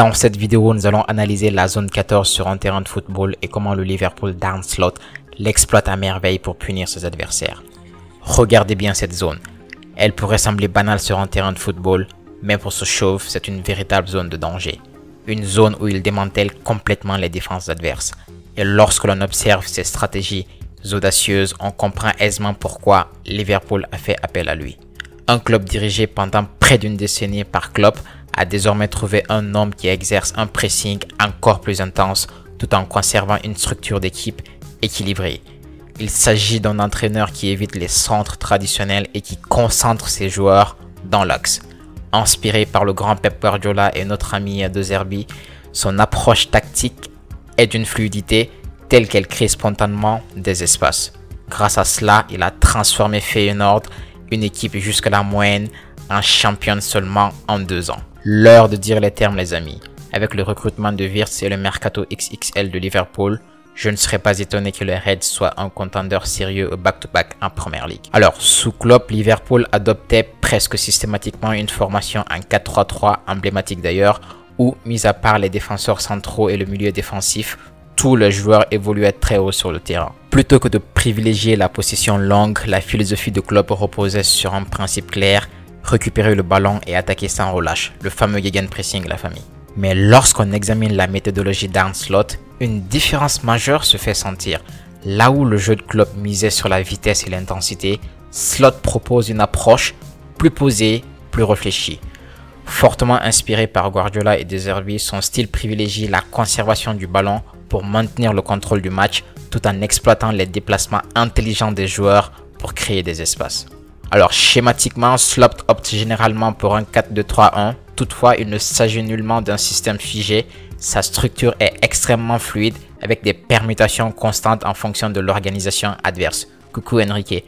Dans cette vidéo, nous allons analyser la zone 14 sur un terrain de football et comment le Liverpool d'Arne Slot l'exploite à merveille pour punir ses adversaires. Regardez bien cette zone. Elle pourrait sembler banale sur un terrain de football, mais pour ce chauve, c'est une véritable zone de danger. Une zone où il démantèle complètement les défenses adverses. Et lorsque l'on observe ces stratégies audacieuses, on comprend aisément pourquoi Liverpool a fait appel à lui. Un club dirigé pendant près d'une décennie par Klopp a désormais trouvé un homme qui exerce un pressing encore plus intense tout en conservant une structure d'équipe équilibrée. Il s'agit d'un entraîneur qui évite les centres traditionnels et qui concentre ses joueurs dans l'axe. Inspiré par le grand Pep Guardiola et notre ami De Zerbi, son approche tactique est d'une fluidité telle qu'elle crée spontanément des espaces. Grâce à cela, il a transformé Feyenoord, une équipe jusque-là moyenne, en championne seulement en 2 ans. L'heure de dire les termes, les amis. Avec le recrutement de Wirtz et le mercato XXL de Liverpool, je ne serais pas étonné que les Reds soient un contender sérieux au back-to-back en Premier League. Alors, sous Klopp, Liverpool adoptait presque systématiquement une formation en 4-3-3, emblématique d'ailleurs, où, mis à part les défenseurs centraux et le milieu défensif, tous les joueurs évoluaient très haut sur le terrain. Plutôt que de privilégier la possession longue, la philosophie de Klopp reposait sur un principe clair: récupérer le ballon et attaquer sans relâche, le fameux gegenpressing, la famille. Mais lorsqu'on examine la méthodologie d'Arne Slot, une différence majeure se fait sentir. Là où le jeu de Klopp misait sur la vitesse et l'intensité, Slot propose une approche plus posée, plus réfléchie. Fortement inspiré par Guardiola et De Zerbi, son style privilégie la conservation du ballon pour maintenir le contrôle du match tout en exploitant les déplacements intelligents des joueurs pour créer des espaces. Alors schématiquement, Slot opte généralement pour un 4-2-3-1, toutefois il ne s'agit nullement d'un système figé, sa structure est extrêmement fluide avec des permutations constantes en fonction de l'organisation adverse. Coucou Enrique.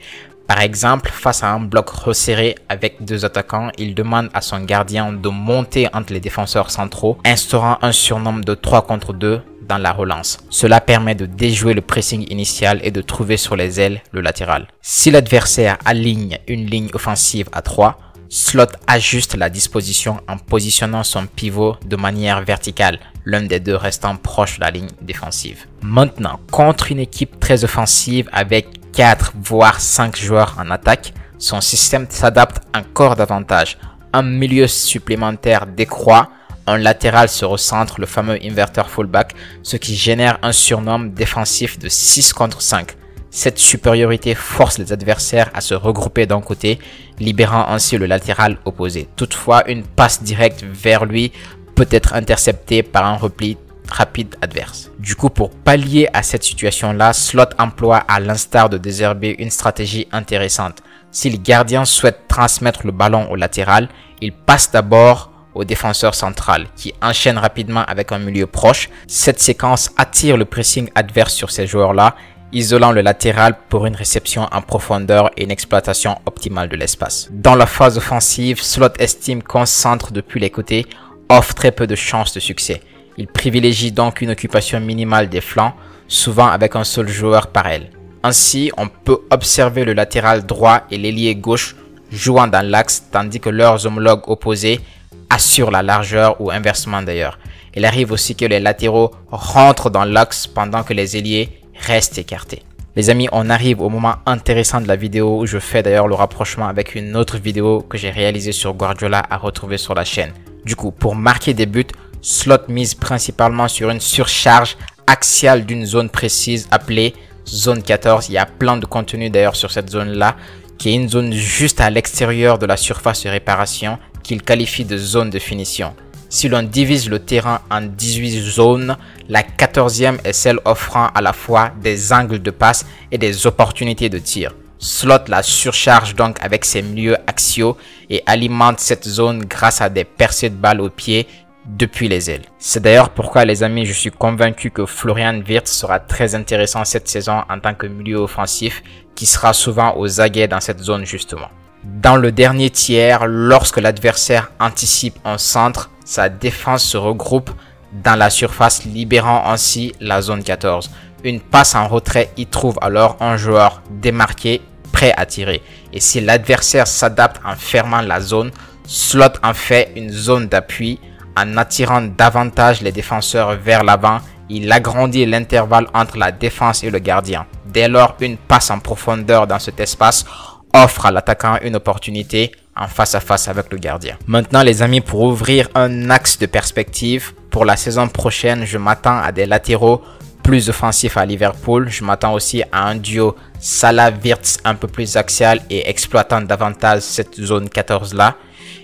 Par exemple, face à un bloc resserré avec 2 attaquants, il demande à son gardien de monter entre les défenseurs centraux, instaurant un surnombre de 3 contre 2 dans la relance. Cela permet de déjouer le pressing initial et de trouver sur les ailes le latéral. Si l'adversaire aligne une ligne offensive à 3, Slot ajuste la disposition en positionnant son pivot de manière verticale, l'un des deux restant proche de la ligne défensive. Maintenant, contre une équipe très offensive avec 4 voire 5 joueurs en attaque, son système s'adapte encore davantage. Un milieu supplémentaire décroît, un latéral se recentre, le fameux inverter fullback, ce qui génère un surnom défensif de 6 contre 5. Cette supériorité force les adversaires à se regrouper d'un côté, libérant ainsi le latéral opposé. Toutefois, une passe directe vers lui peut être interceptée par un repli rapide adverse. Du coup, pour pallier à cette situation-là, Slot emploie à l'instar de De Zerbi une stratégie intéressante. Si le gardien souhaite transmettre le ballon au latéral, il passe d'abord au défenseur central qui enchaîne rapidement avec un milieu proche. Cette séquence attire le pressing adverse sur ces joueurs-là, isolant le latéral pour une réception en profondeur et une exploitation optimale de l'espace. Dans la phase offensive, Slot estime qu'un centre depuis les côtés offre très peu de chances de succès. Il privilégie donc une occupation minimale des flancs, souvent avec un seul joueur par aile. Ainsi, on peut observer le latéral droit et l'ailier gauche jouant dans l'axe, tandis que leurs homologues opposés assurent la largeur ou inversement d'ailleurs. Il arrive aussi que les latéraux rentrent dans l'axe pendant que les ailiers restent écartés. Les amis, on arrive au moment intéressant de la vidéo où je fais d'ailleurs le rapprochement avec une autre vidéo que j'ai réalisée sur Guardiola à retrouver sur la chaîne. Du coup, pour marquer des buts, Slot mise principalement sur une surcharge axiale d'une zone précise appelée zone 14. Il y a plein de contenu d'ailleurs sur cette zone-là, qui est une zone juste à l'extérieur de la surface de réparation qu'il qualifie de zone de finition. Si l'on divise le terrain en 18 zones, la 14e est celle offrant à la fois des angles de passe et des opportunités de tir. Slot la surcharge donc avec ses milieux axiaux et alimente cette zone grâce à des percées de balles au pied depuis les ailes. C'est d'ailleurs pourquoi les amis, je suis convaincu que Florian Wirtz sera très intéressant cette saison en tant que milieu offensif qui sera souvent aux aguets dans cette zone justement. Dans le dernier tiers, lorsque l'adversaire anticipe un centre, sa défense se regroupe dans la surface, libérant ainsi la zone 14. Une passe en retrait y trouve alors un joueur démarqué, prêt à tirer. Et si l'adversaire s'adapte en fermant la zone, Slot en fait une zone d'appui En attirant davantage les défenseurs vers l'avant, il agrandit l'intervalle entre la défense et le gardien. Dès lors, une passe en profondeur dans cet espace offre à l'attaquant une opportunité en face à face avec le gardien. Maintenant les amis, pour ouvrir un axe de perspective, pour la saison prochaine, je m'attends à des latéraux plus offensifs à Liverpool. Je m'attends aussi à un duo Salah-Wirtz un peu plus axial et exploitant davantage cette zone 14 là.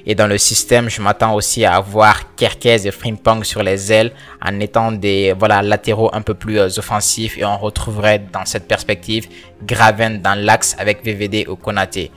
Et dans le système, je m'attends aussi à avoir Kerkez et Frimpong sur les ailes en étant des latéraux un peu plus offensifs, et on retrouverait dans cette perspective Graven dans l'axe avec VVD ou Konaté.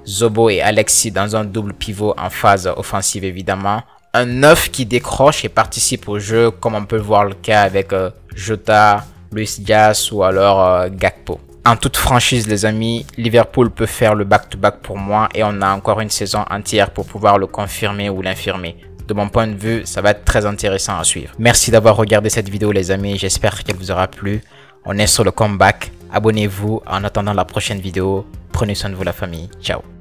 Zobo et Alexis dans un double pivot en phase offensive évidemment. Un 9 qui décroche et participe au jeu comme on peut voir le cas avec Jota, Luis Diaz ou alors Gakpo. En toute franchise les amis, Liverpool peut faire le back-to-back pour moi et on a encore une saison entière pour pouvoir le confirmer ou l'infirmer. De mon point de vue, ça va être très intéressant à suivre. Merci d'avoir regardé cette vidéo les amis, j'espère qu'elle vous aura plu. On est sur le comeback, abonnez-vous en attendant la prochaine vidéo. Prenez soin de vous la famille, ciao.